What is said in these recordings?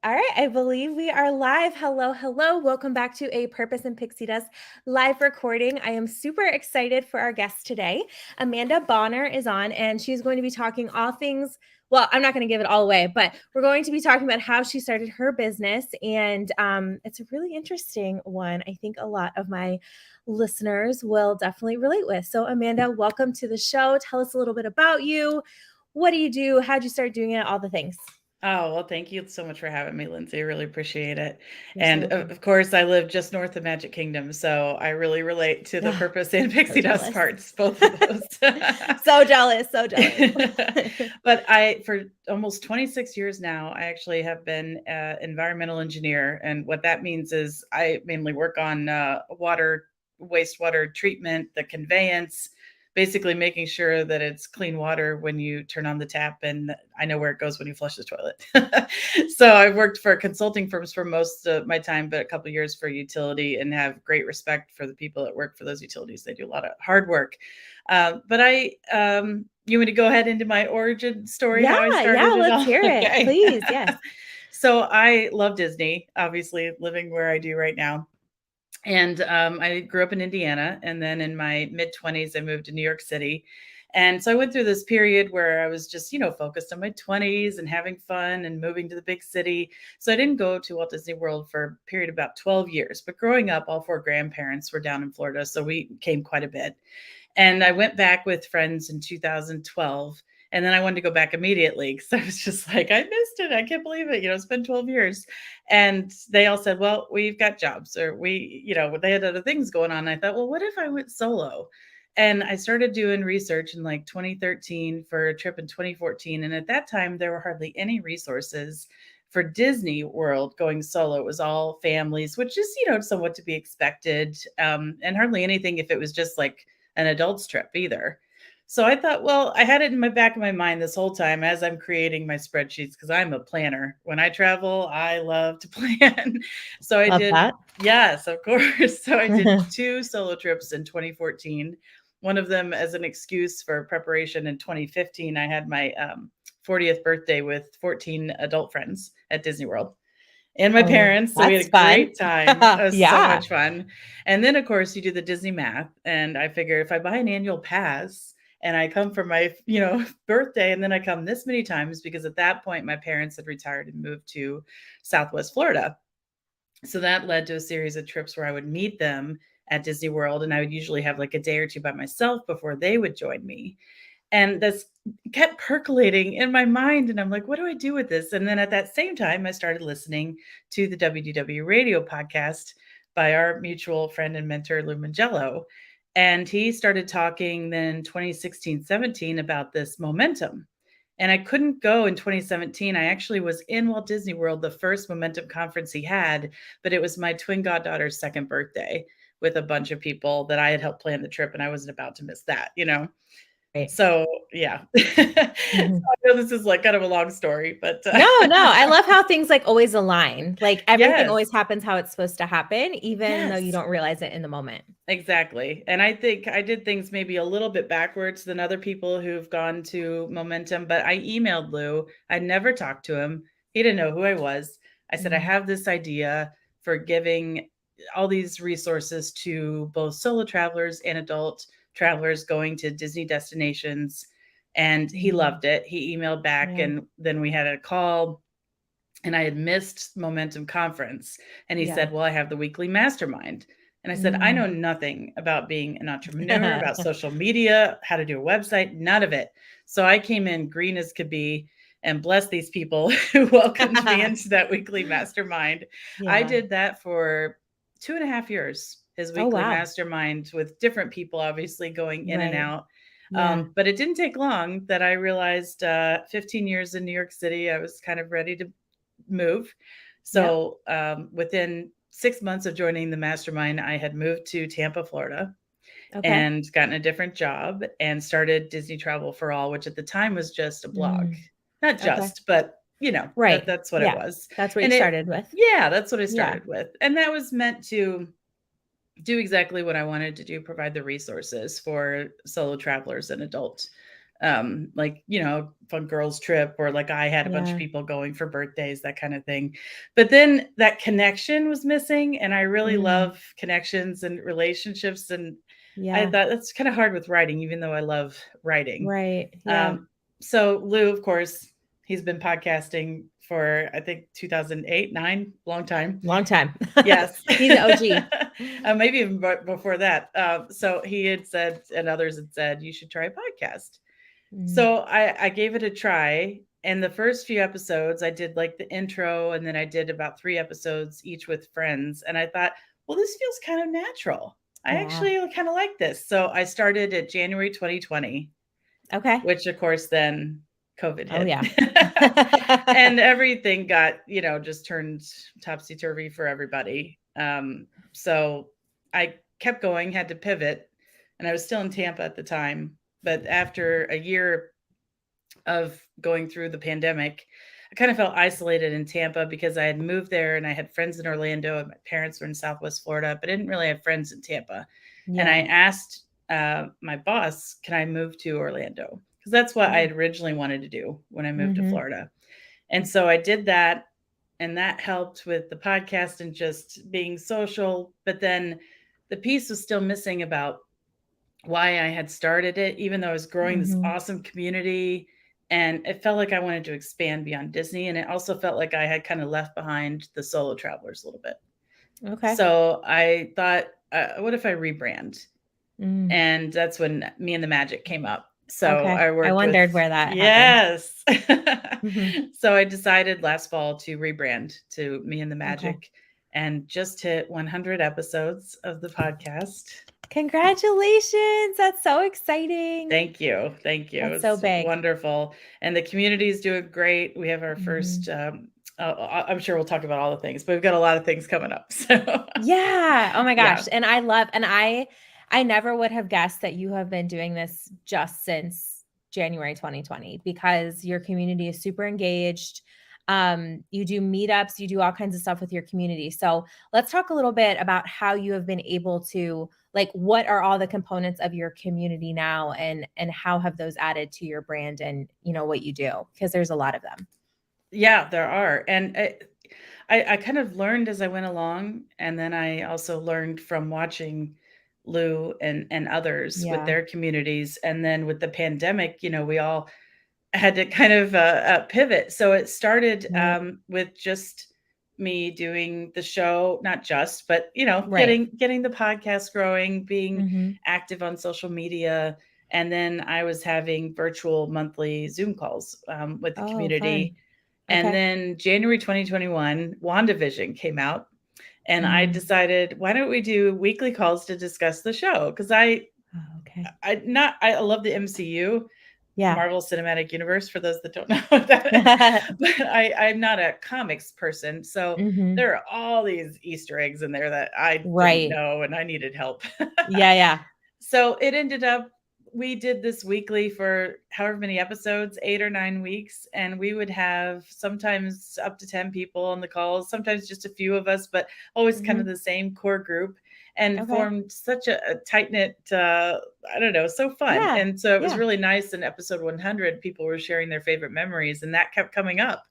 All right, I believe we are live. Hello, hello. Welcome back to a Purpose and Pixie Dust live recording. I am super excited for our guest today. Amanda Bauner is on, and she's going to be talking all things. Well, I'm not going to give it all away, but we're going to be talking about how she started her business. And it's a really interesting one. I think a lot of my listeners will definitely relate with. So, Amanda, welcome to the show. Tell us a little bit about you. What do you do? How'd you start doing it? All the things. Oh, well, thank you so much for having me, Lindsay. I really appreciate it. You're so And welcome. of course, I live just north of Magic Kingdom, so I really relate to the Ah, purpose and so pixie dust jealous. parts, both of those. So jealous, so jealous. But for almost 26 years now, I actually have been an environmental engineer. And what that means is I mainly work on wastewater treatment, the conveyance, basically making sure that it's clean water when you turn on the tap and I know where it goes when you flush the toilet. So I've worked for consulting firms for most of my time, but a couple of years for utility, and have great respect for the people that work for those utilities. They do a lot of hard work. You want me to go ahead into my origin story, Yeah, how I yeah, started it let's all? hear it. Okay. Please, yes. So I love Disney, obviously living where I do right now. And I grew up in Indiana, and then in my mid 20s, I moved to New York City. And so I went through this period where I was just, focused on my 20s and having fun and moving to the big city. So I didn't go to Walt Disney World for a period of about 12 years. But growing up, all four grandparents were down in Florida. So we came quite a bit. And I went back with friends in 2012. And then I wanted to go back immediately because I was just like, I missed it. I can't believe it. It's been 12 years. And they all said, well, we've got jobs, or they had other things going on. I thought, well, what if I went solo? And I started doing research in like 2013 for a trip in 2014. And at that time, there were hardly any resources for Disney World going solo. It was all families, which is, somewhat to be expected, and hardly anything if it was just like an adult's trip either. So I thought, well, I had it in my back of my mind this whole time as I'm creating my spreadsheets because I'm a planner. When I travel, I love to plan. So I Love did, that. yes, of course. So I did two solo trips in 2014. One of them as an excuse for preparation in 2015. I had my 40th birthday with 14 adult friends at Disney World and my Oh, parents. So we had that's a fun. great time. It was so Yeah. much fun. And then, of course, you do the Disney math. And I figure if I buy an annual pass and I come for my, birthday, and then I come this many times, because at that point my parents had retired and moved to Southwest Florida. So that led to a series of trips where I would meet them at Disney World, and I would usually have like a day or two by myself before they would join me. And this kept percolating in my mind. And I'm like, what do I do with this? And then at that same time, I started listening to the WDW radio podcast by our mutual friend and mentor, Lou Mangello. And he started talking then 2016, 17 about this momentum. And I couldn't go in 2017. I actually was in Walt Disney World, the first momentum conference he had, but it was my twin goddaughter's second birthday with a bunch of people that I had helped plan the trip, and I wasn't about to miss that. Right. So, yeah. So Mhm. I know this is like kind of a long story, but No, no, I love how things like always align. Like everything yes, always happens how it's supposed to happen, even though you yes, don't realize it in the moment. exactly. And I think I did things maybe a little bit backwards than other people who've gone to Momentum, but I emailed Lou. I never talked to him. He didn't know who I was. I said, I Mhm. have this idea for giving all these resources to both solo travelers and adult travelers going to Disney destinations. And he Mhm. loved it. He emailed back, Yeah. and then we had a call, and I had missed Momentum Conference. And he Yeah. said, well, I have the weekly mastermind. And I said, I know Mm. nothing about being an entrepreneur, about social media, how to do a website, none of it. So I came in green as could be, and bless these people who welcomed me into that weekly mastermind. I Yeah. did that for 2.5 years, his Oh, weekly wow. mastermind, with different people, obviously going in and Right. out. Yeah. But it didn't take long that I realized 15 years in New York City, I was kind of ready to move. Yep. So within 6 months of joining the mastermind, I had moved to Tampa, Florida, Okay. and gotten a different job and started Disney Travel for All, which at the time was just a blog. Mm. Not Okay. just, but Right. that's what it Yeah. was. That's what you And it, started with. yeah, that's what I Yeah. started with. And that was meant to do exactly what I wanted to do, provide the resources for solo travelers and adult like, fun girls trip, or like I had a bunch of people going for birthdays, that kind of thing. But then that connection was missing, and I really love connections and relationships. And I thought that's kind of hard with writing, even though I love writing. Right. Yeah. So Lou, of course, he's been podcasting for, I think, 2008, 9, long time. Yes. He's an OG. Maybe even before that. So he had said, and others had said, you should try a podcast. So I gave it a try. And the first few episodes, I did like the intro, and then I did about 3 episodes each with friends. And I thought, well, this feels kind of natural. I actually kind of like this. So I started at January 2020. Okay. Which, of course, then COVID hit. Oh, yeah. And everything got, just turned topsy-turvy for everybody. So I kept going, had to pivot, and I was still in Tampa at the time. But after a year of going through the pandemic, I kind of felt isolated in Tampa because I had moved there and I had friends in Orlando, and my parents were in Southwest Florida, but I didn't really have friends in Tampa. Yeah. And I asked my boss, can I move to Orlando? Because that's what I had originally wanted to do when I moved to Florida. And so I did that, and that helped with the podcast and just being social. But then the piece was still missing about why I had started it, even though I was growing this awesome community. And it felt like I wanted to expand beyond Disney. And it also felt like I had kind of left behind the solo travelers a little bit. Okay. So I thought, what if I rebrand? And that's when Me and the Magic came up. So I wondered where that happened. So I decided last fall to rebrand to Me and the Magic, and just hit 100 episodes of the podcast. Congratulations. That's so exciting. Thank you. It's so big. Wonderful. And the community is doing great. We have our first, I'm sure we'll talk about all the things, but we've got a lot of things coming up. So yeah. Oh my gosh. Yeah. And I never would have guessed that you have been doing this just since January 2020, because your community is super engaged. You do meetups, you do all kinds of stuff with your community. So let's talk a little bit about how you have been able to, like, what are all the components of your community now, and how have those added to your brand and, what you do? Because there's a lot of them. Yeah, there are. And I kind of learned as I went along. And then I also learned from watching Lou and others with their communities. And then with the pandemic, we all had to kind of pivot. So it started with just me doing the show, not just, but, getting the podcast growing, being active on social media. And then I was having virtual monthly Zoom calls with the community. And then January 2021, WandaVision came out. And I decided, why don't we do weekly calls to discuss the show? Because I love the MCU, Marvel Cinematic Universe, for those that don't know what that is. But I'm not a comics person. So there are all these Easter eggs in there that I didn't know, and I needed help. Yeah. So it ended up, we did this weekly for however many episodes, 8 or 9 weeks. And we would have sometimes up to 10 people on the calls, sometimes just a few of us, but always kind of the same core group, and formed such a tight-knit, so fun. Yeah. And so it was really nice. In episode 100, people were sharing their favorite memories, and that kept coming up.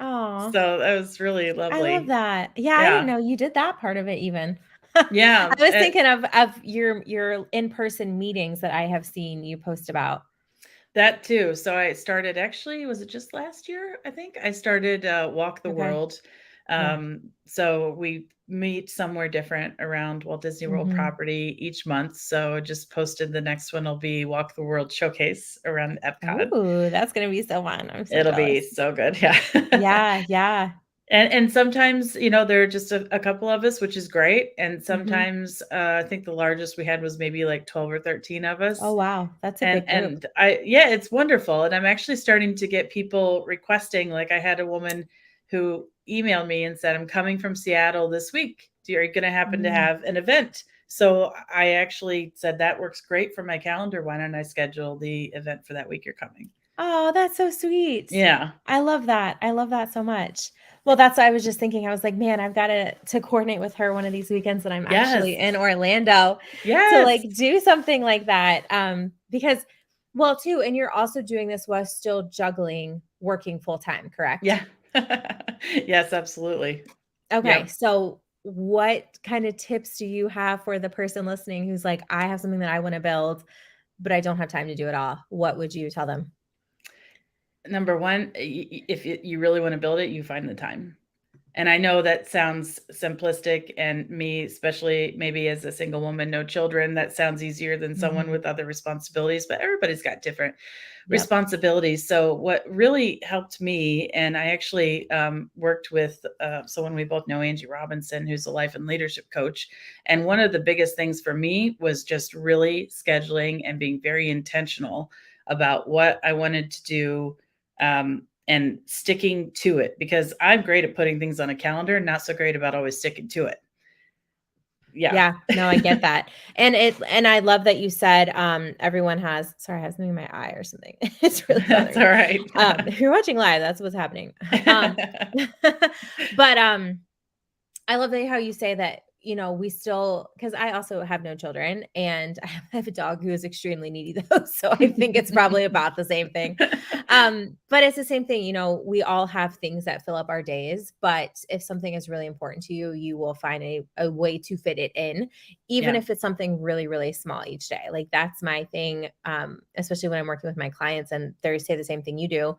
Oh, so that was really lovely. I love that. Yeah. I didn't know you did that part of it even. Yeah. I was thinking of your in-person meetings that I have seen you post about. That too. So I started, actually, was it just last year? I think I started Walk the World. So we meet somewhere different around Walt Disney World property each month. So I just posted the next one will be Walk the World Showcase around Epcot. Ooh, that's going to be so fun. It'll be so good. Yeah. Yeah. And sometimes, there are just a couple of us, which is great. And sometimes I think the largest we had was maybe like 12 or 13 of us. Oh, wow. That's a big group. And it's wonderful. And I'm actually starting to get people requesting, like I had a woman who emailed me and said, I'm coming from Seattle this week. Are you going to happen to have an event? So I actually said, that works great for my calendar. Why don't I schedule the event for that week you're coming? Oh, that's so sweet. Yeah. I love that. I love that so much. Well, that's what I was just thinking. I was like, man, I've got to coordinate with her one of these weekends that I'm actually in Orlando to like do something like that. Because Well, too, and you're also doing this while still juggling working full time, correct? Yeah. Yes, absolutely. Okay, Yep. so what kind of tips do you have for the person listening who's like, I have something that I want to build, but I don't have time to do it all? What would you tell them? Number one, if you really want to build it, you find the time. And I know that sounds simplistic, and me, especially maybe as a single woman, no children, that sounds easier than someone Mhm. with other responsibilities, but everybody's got different Yep. responsibilities. So, what really helped me, and I actually worked with someone we both know, Angie Robinson, who's a life and leadership coach. And one of the biggest things for me was just really scheduling and being very intentional about what I wanted to do. And sticking to it, because I'm great at putting things on a calendar, not so great about always sticking to it. Yeah. Yeah, no, I get that. And I love that you said everyone has, sorry, I have something in my eye or something. It's really That's bothering all me. right. If you're watching live, that's what's happening. Um but I love how you say that, we still, because I also have no children and I have a dog who is extremely needy though. So I think it's probably about the same thing. But it's the same thing, we all have things that fill up our days, but if something is really important to you, you will find a way to fit it in, even Yeah. if it's something really, really small each day. Like that's my thing. Especially when I'm working with my clients and they say the same thing you do.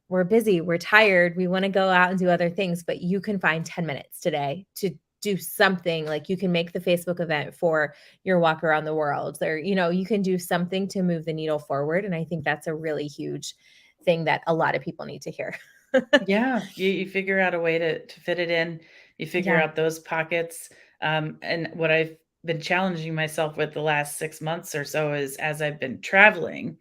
We're busy, we're tired, we want to go out and do other things, but you can find 10 minutes today to do something. Like you can make the Facebook event for your walk around the world, or you can do something to move the needle forward, and I think that's a really huge thing that a lot of people need to hear. Yeah. You figure out a way to fit it in. You figure Yeah. out those pockets. And what I've been challenging myself with the last 6 months or so is, as I've been traveling,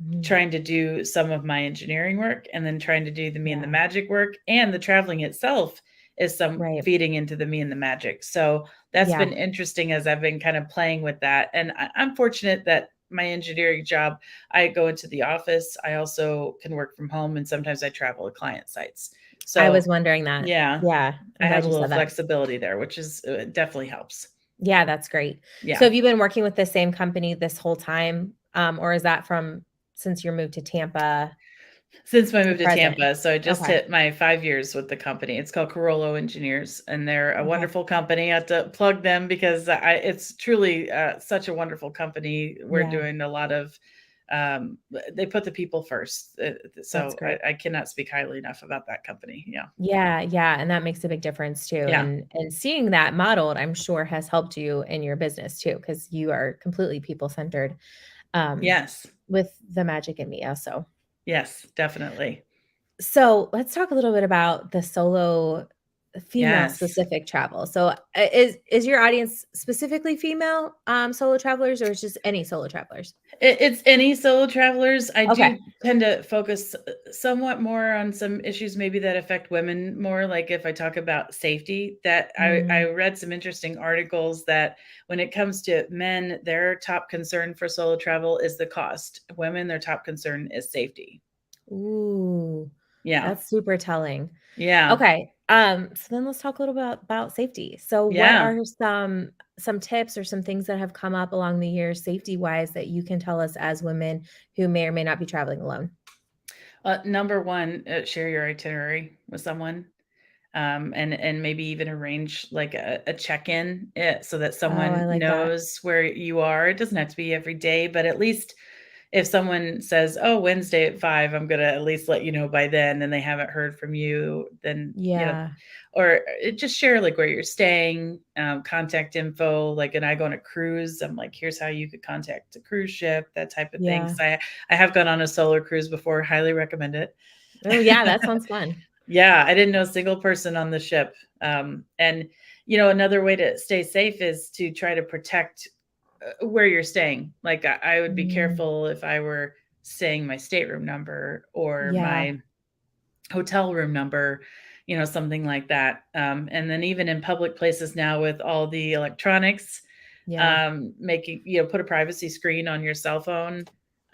Mhm. trying to do some of my engineering work, and then trying to do the me and the Yeah. magic work, and the traveling itself is some Right. feeding into the me and the magic. So that's Yeah. been interesting as I've been kind of playing with that. And I'm fortunate that my engineering job, I go into the office. I also can work from home, and sometimes I travel to client sites. I was So wondering that. yeah, Yeah. I'm I have glad a you little said that. flexibility there, which is definitely helps. Yeah, that's great. So Yeah. have you been working with the same company this whole time? Or is that from since you moved to Tampa Since my to move to present? Tampa, so I just Okay. hit my 5 years with the company. It's called Carollo Engineers, and they're a Okay. wonderful company. I have to plug them because it's truly such a wonderful company. We're Yeah, doing a lot of, they put the people first. that's So great. I cannot speak highly enough about that company. Yeah. Yeah, yeah, and that makes a big difference too, Yeah. and seeing that modeled, I'm sure has helped you in your business too, because you are completely people-centered, um, Yes. with the magic in Mia, so Yes, definitely. let's talk a little bit about the solo female Yes. specific travel. So, is your audience specifically female, solo travelers, or is just any solo travelers? It's any solo travelers. I Okay. do tend to focus somewhat more on some issues maybe that affect women more, like if I talk about safety, that I Mm, read some interesting articles that when it comes to men, their top concern for solo travel is the cost. Women, their top concern is safety. ooh, Yeah. that's super telling. Yeah. Okay. So then let's talk a little bit about safety. So what Yeah. are some tips or some things that have come up along the years safety wise that you can tell us as women who may or may not be traveling alone? Number one, share your itinerary with someone. And maybe even arrange like a check-in, so that Oh, I someone like that. knows where you are. It doesn't have to be every day, but at least if someone says, "Oh, Wednesday at 5, I'm gonna at least let you know by then," and they haven't heard from you, then, Yeah. or just share like where you're staying, contact info. Like, and I go on a cruise, I'm like, here's how you could contact a cruise ship, that type of thing. Yeah. So I have gone on a solar cruise before, highly recommend it. Oh, yeah, that sounds fun. Yeah, I didn't know a single person on the ship. And another way to stay safe is to try to protect where you're staying. Like I would be Mm, careful if I were saying my stateroom number or yeah. my hotel room number, something like that. And then even in public places now with all the electronics, Yeah. making, put a privacy screen on your cell phone.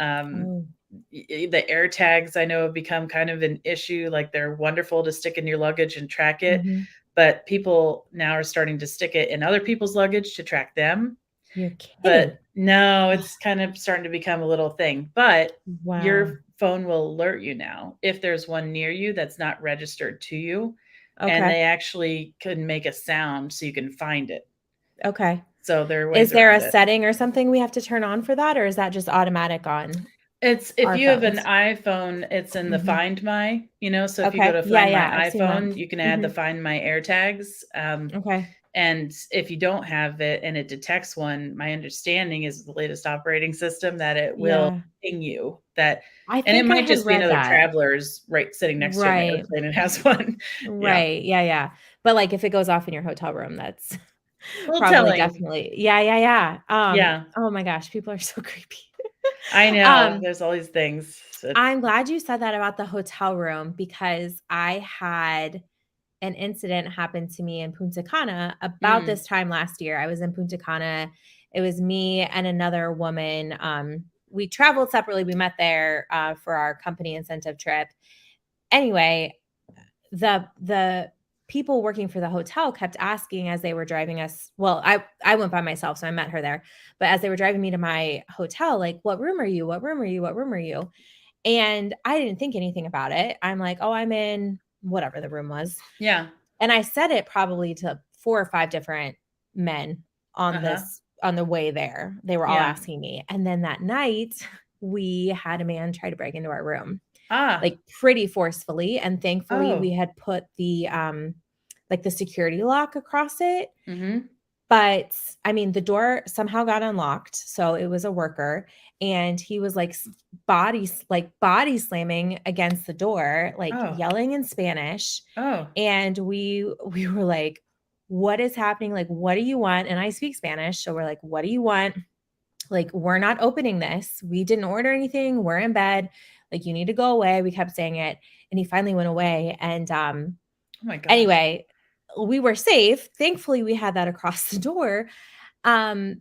Um, Oh. the air tags I know have become kind of an issue. Like they're wonderful to stick in your luggage and track it, Mhm. but people now are starting to stick it in other people's luggage to track them. You're But kidding. no, it's kind of starting to become a little thing. But Wow. your phone will alert you now if there's one near you that's not registered to you, and Okay. they actually can make a sound so you can find it. Okay. So there are Is ways there a around it. setting or something we have to turn on for that, or is that just automatic on It's if our you have an phones? iPhone, it's in the Mhm. Find My, so if you go Okay. to Yeah, Find My yeah, I've seen that. iPhone, you can add the Mhm. Find My AirTags. Okay. And if you don't have it and it detects one, my understanding is the latest operating system that it will Yeah. ping you that, I and it think I might had just be read another that. traveler's right sitting next to you on the Right. airplane and has one. Yeah. Right. Yeah, yeah. But, like, if it goes off in your hotel room, that's A little probably telling. definitely yeah, yeah, yeah. Yeah. Oh my gosh, people are so creepy. I know. Um, There's all these things. It's I'm glad you said that about the hotel room because I had an incident happen to me in Punta Cana about mm, this time last year. I was in Punta Cana. It was me and another woman. We traveled separately. We met there for our company incentive trip. Anyway, the people working for the hotel kept asking as they were driving us. Well, I went by myself, so I met her there. But as they were driving me to my hotel, like, what room are you? What room are you? What room are you? And I didn't think anything about it. I'm like, oh, I'm in whatever the room was. yeah. And I said it probably to 4 or 5 different men Uh-huh. on the way there. They were all Yeah. asking me. And then that night, we had a man try to break into our room, Ah. like, pretty forcefully, and thankfully, we Oh. had put like, the security lock across it. Mhm. But, I mean, the door somehow got unlocked, so it was a worker, and he was, like, body slamming against the door, like, Oh. yelling in Spanish, Oh. and we were like, "What is happening? Like, what do you want?" And I speak Spanish, so we're like, "What do you want? Like, we're not opening this. We didn't order anything. We're in bed. Like, you need to go away." We kept saying it, and he finally went away, and, Oh my gosh. anyway, we were safe. Thankfully, we had that across the door, and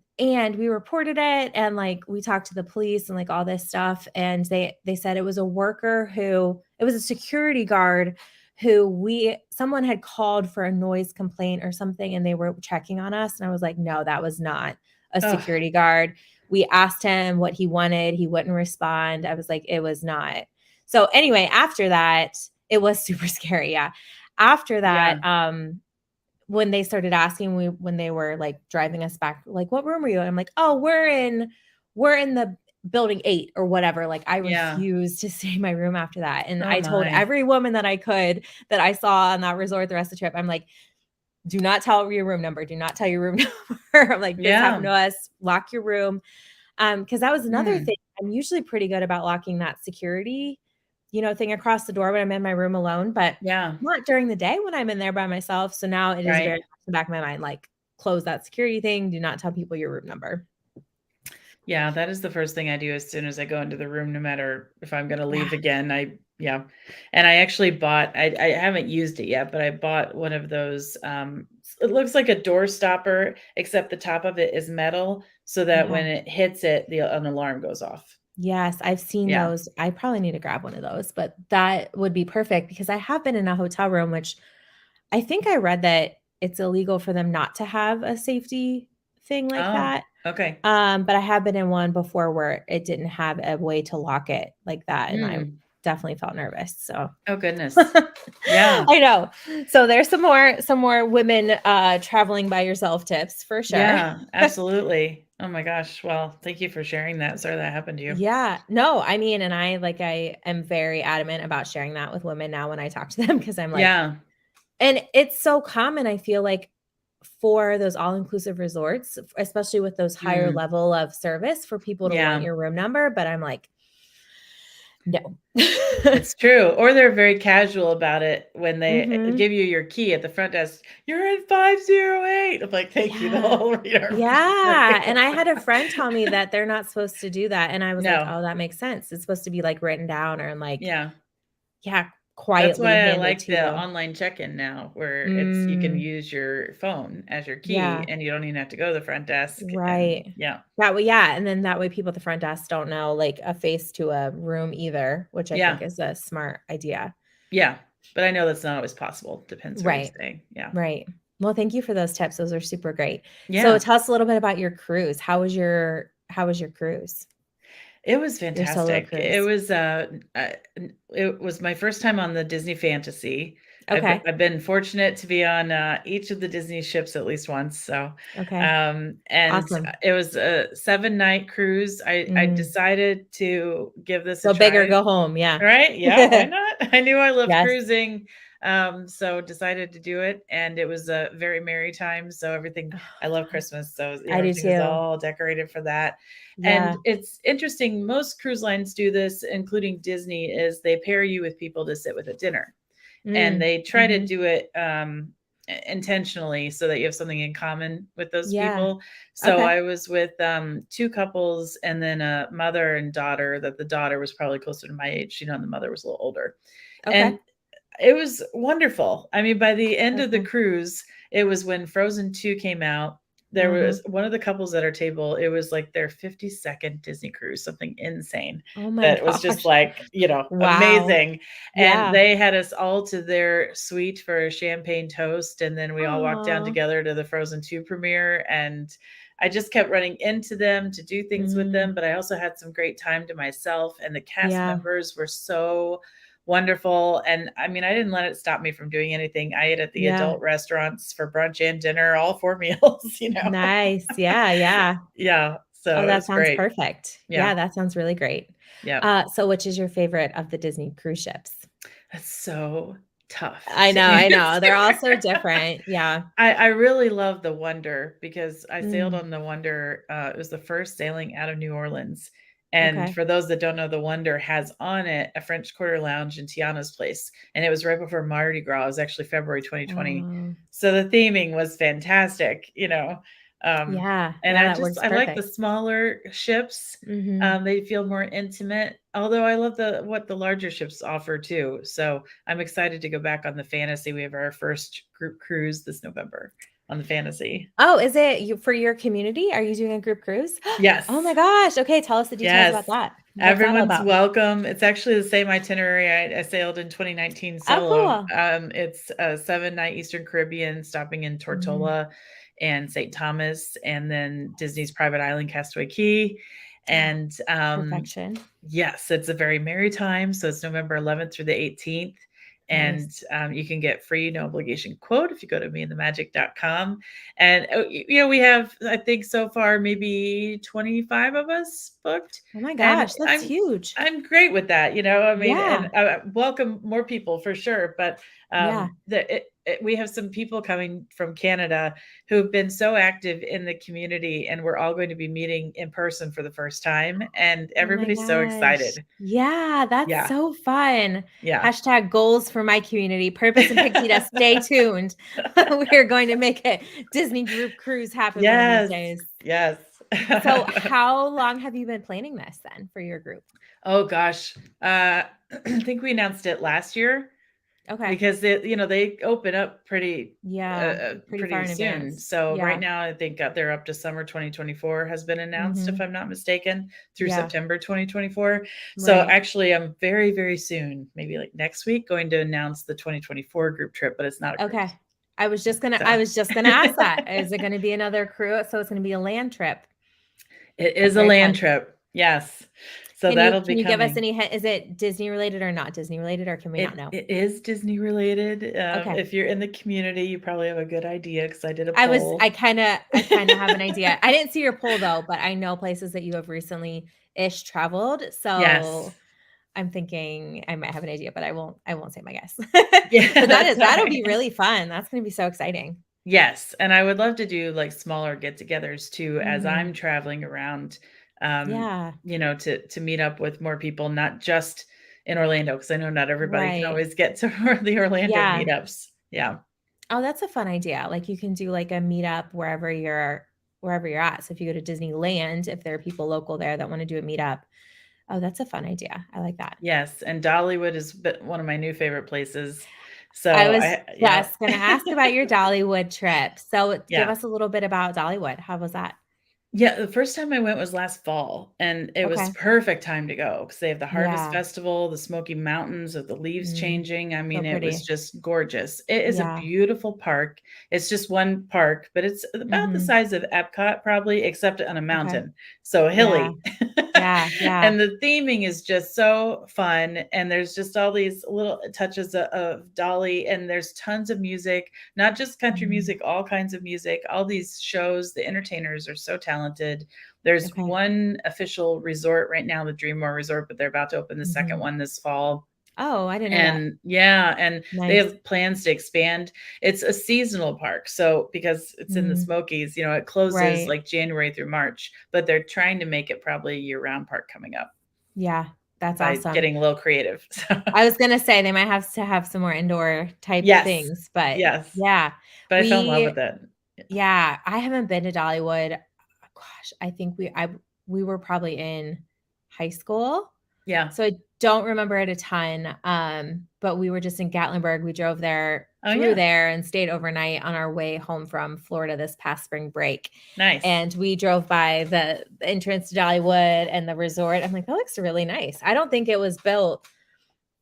we reported it, and, like, we talked to the police and, like, all this stuff, and they said it was a worker who it was a security guard who someone had called for a noise complaint or something, and they were checking on us, and I was like, "No, that was not a Oh. security guard." We asked him what he wanted, he wouldn't respond. I was like, "It was not." So, anyway, after that, it was super scary, yeah. After Yeah. that, when they started asking when they were, like, driving us back, like, "What room are you in?" I'm like, "Oh, we're in the building 8," or whatever. Like, I Yeah. refused to stay in my room after that, and Oh I told my. every woman that I could that I saw on that resort the rest of the trip, I'm like, "Do not tell your room number. Do not tell your room number." I'm like, "This happened Yeah. to us. Lock your room." Because that was another Mm. thing. I'm usually pretty good about locking that security, thing across the door when I'm in my room alone, but Yeah. not during the day when I'm in there by myself. So now it is very Right. much in the back of my mind, like, close that security thing. Do not tell people your room number. Yeah, that is the first thing I do as soon as I go into the room, no matter if I'm gonna Yeah. leave again. Yeah. And I actually bought I haven't used it yet, but I bought one of those, it looks like a door stopper, except the top of it is metal so that Yeah. when it hits it, an alarm goes off. Yes, I've seen Yeah. those. I probably need to grab one of those, but that would be perfect because I have been in a hotel room, which I think I read that it's illegal for them not to have a safety thing like Oh, that. okay. But I have been in one before where it didn't have a way to lock it like that, and I Mm. definitely felt nervous, so Oh, goodness. Yeah. I know. So there's some more women, traveling by yourself tips for sure. Yeah, absolutely. Oh my gosh. Well, thank you for sharing that. Sorry that happened to you. Yeah. No, I mean, and I am very adamant about sharing that with women now when I talk to them because I'm like Yeah. and it's so common, I feel like, for those all-inclusive resorts, especially with those higher Mm. level of service for people to want Yeah. your room number, but I'm like, "No." It's true, or they're very casual about it when they Mhm. give you your key at the front desk. "You're in 508." I'm like, "Thank you." The Yeah. whole reader. Yeah, and I had a friend tell me that they're not supposed to do that, and I was like, No. "Oh, that makes sense. It's supposed to be, like, written down or, like, Yeah. yeah, That's quietly why I handed like to the you." online check-in now, where you can Mm, use your phone as your key, yeah, and you don't even have to go to the front desk, and right. yeah. That way yeah, and then that way people at the front desk don't know, like, a face to a room either, which I think Yeah. is a smart idea. Yeah. But I know that's not always possible. Depends where you're Right, staying. Yeah. right. Well, thank you for those tips. Those are super great. So Yeah. tell us a little bit about your cruise. How was your cruise? It was Your solo fantastic. cruise? It was my first time on the Disney Fantasy. Okay. I've been fortunate to be on, each of the Disney ships at least once, so, Okay. and Awesome. it was a 7-night cruise. I Mm. decided to give this a Go big or try. go home. Yeah. Right? Yeah, why not? I knew I loved Yes. cruising, so decided to do it, and it was a very merry time, so everything. I love Christmas, so, I do everything was too. all decorated for that, and Yeah. it's interesting, most cruise lines do this, including Disney, is they pair you with people to sit with at dinner, and Mm. they try to Mhm. do it, intentionally so that you have something in common with those Yeah. people. So Okay. I was with, 2 couples and then a mother and daughter, that the daughter was probably closer to my age, the mother was a little older. Okay. And it was wonderful. I mean, by the end So of the cool. cruise, it was when Frozen 2 came out. There Mhm. was one of the couples at our table, it was like their 52nd Disney cruise, something insane Oh my that was just gosh. like, Wow. amazing. And Yeah. they had us all to their suite for a champagne toast, and then we all walked down Aw. together to the Frozen 2 premiere, and I just kept running into them to do things with Mm. them, but I also had some great time to myself, and the cast Yeah. members were so wonderful. And I mean, I didn't let it stop me from doing anything. I ate at the Yeah. adult restaurants for brunch and dinner, all 4 meals. Nice. Yeah, yeah. Yeah, Oh, so it that was sounds great. perfect. Yeah, Yeah, that sounds really great. yeah. So which is your favorite of the Disney cruise ships? That's so tough I to know, I know. They're all so answer. different. Yeah. I really love the Wonder because I sailed Mm. on the Wonder, it was the first sailing out of New Orleans, and Okay. for those that don't know, the Wonder has on it a French Quarter Lounge in Tiana's place, and it was right before Mardi Gras. It was actually February 2020. Oh, So the theming was fantastic, yeah. and Yeah, that works I like the perfect. smaller ships. Mhm. They feel more intimate, although I love what the larger ships offer too. So I'm excited to go back on the Fantasy. We have our first group cruise this November on the Fantasy. Oh, is it you for your community? Are you doing a group cruise? Oh my Yes. gosh. Okay, tell us the details about Yes. that. What's that all Everyone's about? welcome. It's actually the same itinerary I sailed in 2019 Oh, solo. cool. It's a 7-night Eastern Caribbean, stopping in Mm. Tortola and St. Thomas, and then Disney's private island, Castaway Key. Oh, And perfection. yes, it's a very merry time. So it's November 11th through the 18th. And Nice. you can get free, no obligation quote if you go to meandthemagic.com. And, we have, I think so far, maybe 25 of us booked. Oh my And gosh, that's huge. I'm great with that, I mean, and Yeah. I welcome more people for sure. But Yeah. we have some people coming from Canada who've been so active in the community, and we're all going to be meeting in person for the first time, and Oh my everybody's so gosh. excited. Yeah, that's Yeah. so fun. Yeah. Hashtag goals for my community. Purpose and Pixie Dust. Stay tuned. We are going to make a Disney group cruise happen one of these Yes. days. Yes. So, how long have you been planning this then for your group? Oh gosh. I think we announced it last year Okay. because they open up Yeah, pretty far pretty in soon. advance. So right Yeah. now I think they're up to summer 2024 has been announced, if Mhm. I'm not mistaken, through Yeah. September 2024. So Right. actually I'm very, very soon, maybe like next week, going to announce the 2024 group trip, but it's not a cruise. Okay. I was just gonna I So was just gonna ask that. Is it gonna be another cruise? So it's gonna be a land trip. it That's is a very land fun. trip. Yes. So Can you that'll be can you give us coming. any hint? Is it Disney related or not Disney related, or can we not know? It is Disney related. Okay. If you're in the community, you probably have a good idea because I did a I was poll. I kinda have an idea. I didn't see your poll though, but I know places that you have recently-ish traveled, Yes. so I'm thinking I might have an idea, but I won't say my guess. Yeah, But that's all that'll be right. really fun. That's gonna be so exciting. Yes, and I would love to do, like, smaller get-togethers too as I'm Mhm. traveling around, um, Yeah. to meet up with more people, not just in Orlando, because I know not everybody can Right. always get to the Orlando Yeah. meetups. Yeah. Oh, that's a fun idea. Like, you can do, like, a meetup wherever you're at. So if you go to Disneyland, if there are people local there that wanna do a meetup. Oh, that's a fun idea. I like that. Yes, and Dollywood is one of my new favorite places. I So was yeah. just gonna ask about your Dollywood trip. So give Yeah. us a little bit about Dollywood. How was that? Yeah, the first time I went was last fall, and it was Okay. perfect time to go because they have the Harvest Yeah. Festival, the Smoky Mountains with the leaves Mm, changing. I so mean, it was pretty. just gorgeous. It is a Yeah. beautiful park. It's just one park, but it's about the Hmm. size of Epcot probably, except on a Okay. mountain, so Yeah. hilly. Yeah. Yeah. And the theming is just so fun, and there's just all these little touches of Dolly, and there's tons of music, not just country Mm, music, all kinds of music, all these shows. The entertainers are so talented. There's okay. one official resort right now, the Dreammore Resort, but they're about to open the second Hmm. one this fall. Oh, I didn't know that. And yeah, and they Nice. have plans to expand. It's a seasonal park. So because it's in the Mm, Smokies, it closes right. like January through March, but they're trying to make it probably a year-round park coming up Yeah. That's by awesome. getting a little creative. So I was gonna say they might have to have some more indoor type yes. things, but Yes. yeah, But I fell in love we with it. yeah, I haven't been to Dollywood. Gosh, I think we were probably in high school, Yeah. so I don't remember it a ton. But we were just in Gatlinburg. We drove there Oh through yeah. there and stayed overnight on our way home from Florida this past spring break. Nice. And we drove by the entrance to Dollywood and the resort. I'm like, that looks really nice. I don't think it was built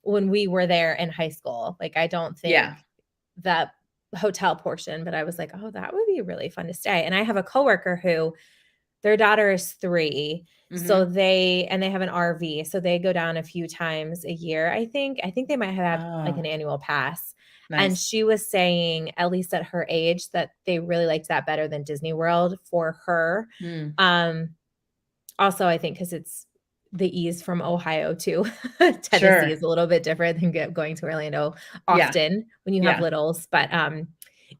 when we were there in high school. Like, I don't Yeah. think that hotel portion, but I was like, oh, that would be really fun to stay. And I have a coworker who their daughter is 3. So Mhm. they have an RV. So they go down a few times a year, I think. I think they might have like an Oh, annual pass. And nice. she was saying, at least at her age, that they really liked that better than Disney World for her. Mm. Um, Also, I think because it's the ease from Ohio to Tennessee Sure. is a little bit different than going to Orlando Yeah. often when you have Yeah. littles. But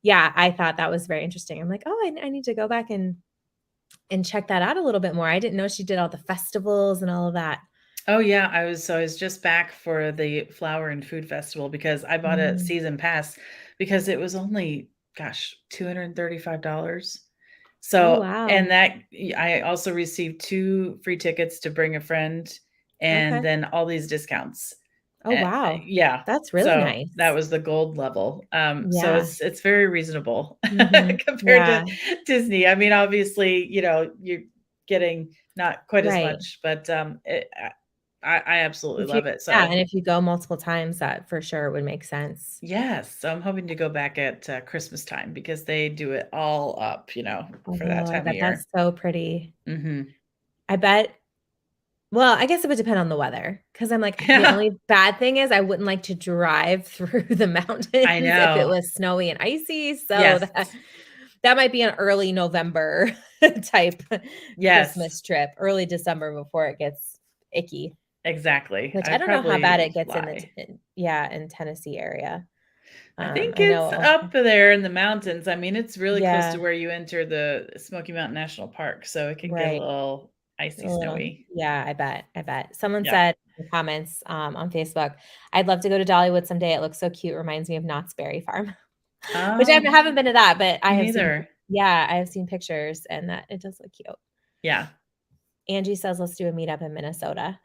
yeah, I thought that was very interesting. I'm like, oh, I need to go back and check that out a little bit more. I didn't know she did all the festivals and all of that. Oh yeah, I was just back for the Flower and Food Festival because I bought a Mm. season pass because it was only, gosh, $235. Oh, So, and wow. I also received 2 free tickets to bring a friend and Okay. then all these discounts. Oh, wow. Yeah. That's really So that nice. was the gold level. So Yeah. it's very reasonable Mhm. compared to Yeah. Disney. I mean, obviously, you're getting not quite as Right. much, but I absolutely If you love it. Yeah, So and if you go multiple times, that for sure would make sense. yes, so I'm hoping to go back at Christmas time because they do it all up, for that Oh, I time of bet year. that's so pretty. Hmm. I bet Well, I guess it would depend on the weather, because 'cause I'm like, the Yeah, only bad thing is I wouldn't like to drive through the I mountains if it know. was snowy and icy, so Yes, that might be an early November type yes, Christmas trip, early December before it gets icky, exactly. which I I'd don't know how bad probably it gets in the fly. in Tennessee area. I think I it's know up there in the mountains. I mean, it's really close to Yeah, where you enter the Smoky Mountain National Park, so it can get a right. little A icy, little snowy. Yeah, I bet, I bet. Someone Yeah. said in the comments, on Facebook, "I'd love to go to Dollywood someday, it looks so cute, reminds me of Knott's Berry Farm." Which I Oh, haven't been to that, but I me have seen neither. Yeah, I have seen pictures and that it does look cute. Yeah. Angie says, "Let's do a meetup in Minnesota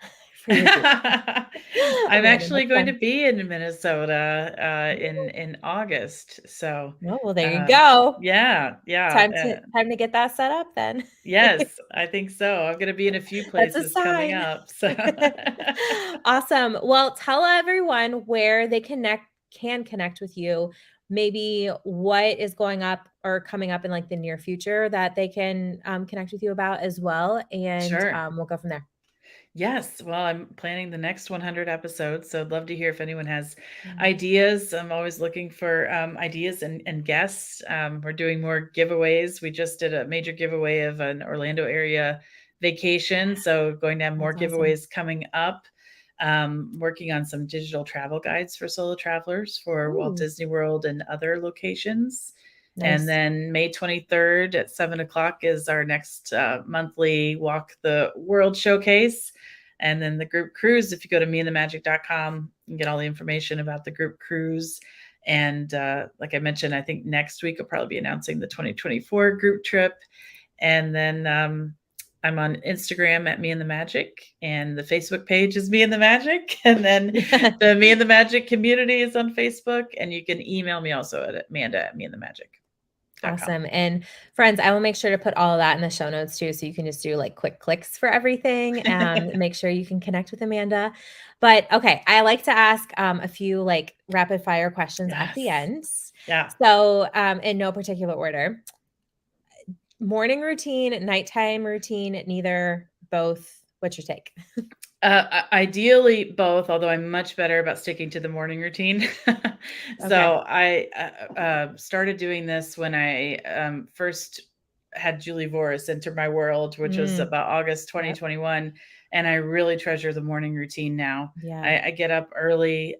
for your group." I'm Amanda, actually that's going to fun. be in Minnesota, in August, so, Oh, well, there you uh, go. yeah, yeah, Time to get that set up then. yes, I think so. I'm gonna be in a few That's a places coming sign. up, so Awesome. Well, tell everyone where they can connect with you. Maybe what is going up or coming up in like the near future that they can connect with you about as well. And Sure. we'll go from there. Yes, well, I'm planning the next 100 episodes, so I'd love to hear if anyone has Yeah. ideas. I'm always looking for ideas and guests. We're doing more giveaways. We just did a major giveaway of an Orlando area vacation, so going to have more That's awesome. giveaways coming up. Working on some digital travel guides for solo travelers for Walt Ooh, Disney World and other locations. And nice. then May 23rd at 7 o'clock is our next monthly Walk the World showcase. And then the group cruise, if you go to meandthemagic.com, you can get all the information about the group cruise. And like I mentioned, I think next week I'll probably be announcing the 2024 group trip. And then I'm on Instagram at Me and the Magic, and the Facebook page is Me and the Magic. And then Yeah. the Me and the Magic community is on Facebook. And you can email me also at Amanda at Me and the Magic. Awesome. And friends, I will make sure to put all of that in the show notes too. So you can just do like quick clicks for everything and make sure you can connect with Amanda. But okay, I like to ask a few like rapid fire questions at the end. Yeah. So in no particular order. Morning routine, nighttime routine, neither, both. What's your take? Ideally both, although I'm much better about sticking to the morning routine. So I started doing this when I first had Julie Voris enter my world, which was about August 2021. Yep. And I really treasure the morning routine now. Yeah. I get up early.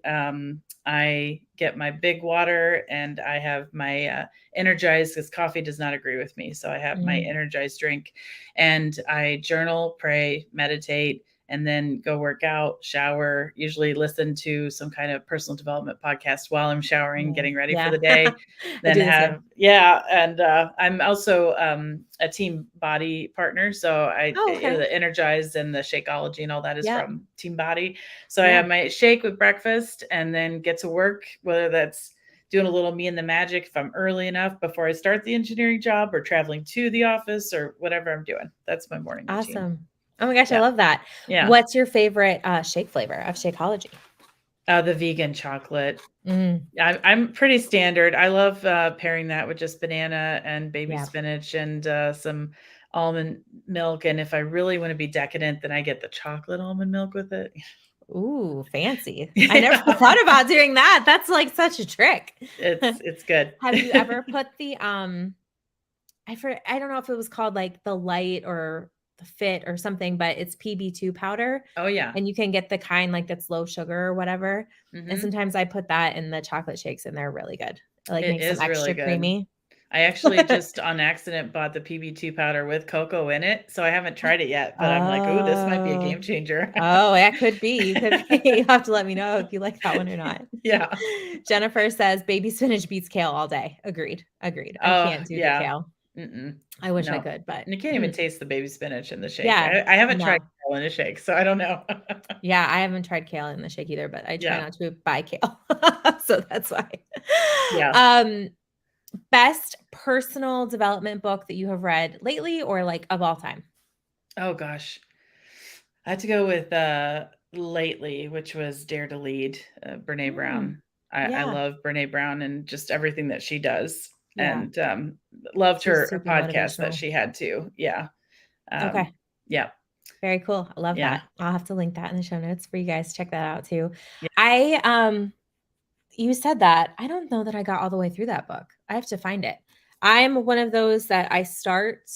I get my big water and I have my Energized, because coffee does not agree with me. So I have my Energized drink and I journal, pray, meditate, and then go work out, shower, usually listen to some kind of personal development podcast while I'm showering, getting ready for the day. Then and I'm also a Team Body partner. So the Energized and the Shakeology and all that is from Team Body. So I have my shake with breakfast and then get to work, whether that's doing a little Me and the Magic if I'm early enough before I start the engineering job or traveling to the office or whatever I'm doing. That's my morning routine. Awesome. Oh my gosh, I love that. Yeah. What's your favorite shake flavor of Shakeology? The vegan chocolate. I'm pretty standard. I love pairing that with just banana and baby spinach and some almond milk. And if I really want to be decadent, then I get the chocolate almond milk with it. Ooh, fancy. I never thought about doing that. That's like such a trick. It's good. Have you ever put the I don't know if it was called like the light or the fit or something, but it's PB2 powder. Oh yeah. And you can get the kind like that's low sugar or whatever. And sometimes I put that in the chocolate shakes and they're really good. It like makes them extra really creamy. I actually just on accident bought the PB2 powder with cocoa in it. So I haven't tried it yet, but I'm like, oh, this might be a game changer. Oh, that could be. You have to let me know if you like that one or not. Yeah. Jennifer says baby spinach beats kale all day. Agreed. I can't do the kale. I wish I could, but you can't even taste the baby spinach in the shake. Yeah, I haven't tried kale in a shake, so I don't know. Yeah, I haven't tried kale in the shake either, but I try not to buy kale. So that's why. Yeah. Best personal development book that you have read lately or like of all time? Oh gosh. I had to go with lately, which was Dare to Lead, Brene Brown. I love Brene Brown and just everything that she does. Yeah. And loved her podcast that she had too. Yeah. Okay. Yeah. Very cool. I love that. I'll have to link that in the show notes for you guys to check that out too. Yeah. You said that. I don't know that I got all the way through that book. I have to find it. I'm one of those that I start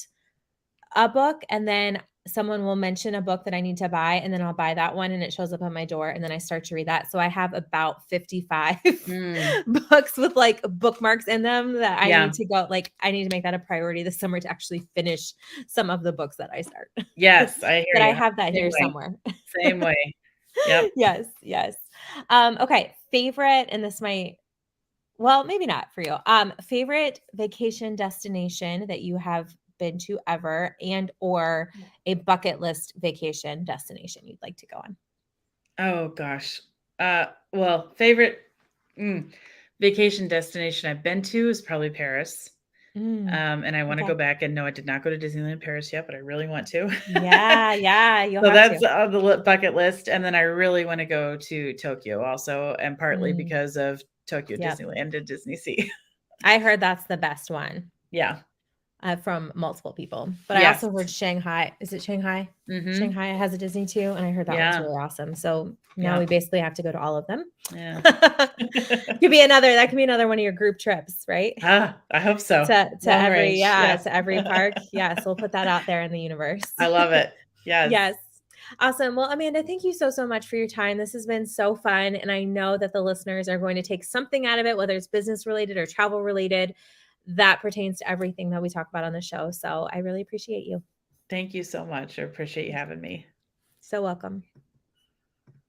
a book and then someone will mention a book that I need to buy and then I'll buy that one and it shows up on my door and then I start to read that. So I have about 55 books with like bookmarks in them that I need to go, like I need to make that a priority this summer to actually finish some of the books that I start. Yes, I hear but you. I have that here somewhere. Same way. Yep. Yes. Okay. Favorite, and this might, well, maybe not for you. Favorite vacation destination that you have been to ever and or a bucket list vacation destination you'd like to go on? Oh gosh. Well, favorite vacation destination I've been to is probably Paris. And I want to go back, and no, I did not go to Disneyland Paris yet, but I really want to. Yeah. So that's on the bucket list. And then I really want to go to Tokyo also, and partly because of Tokyo Disneyland and Disney Sea. I heard that's the best one. Yeah. From multiple people, but I also heard Shanghai. Is it Shanghai? Shanghai has a Disney too, and I heard that one's really awesome. So now we basically have to go to all of them. Yeah, that could be another one of your group trips, right? I hope so. To every park. So we'll put that out there in the universe. I love it. Yes. Awesome. Well, Amanda, thank you so much for your time. This has been so fun, and I know that the listeners are going to take something out of it, whether it's business related or travel related, that pertains to everything that we talk about on the show. So I really appreciate you. Thank you so much. I appreciate you having me. So welcome.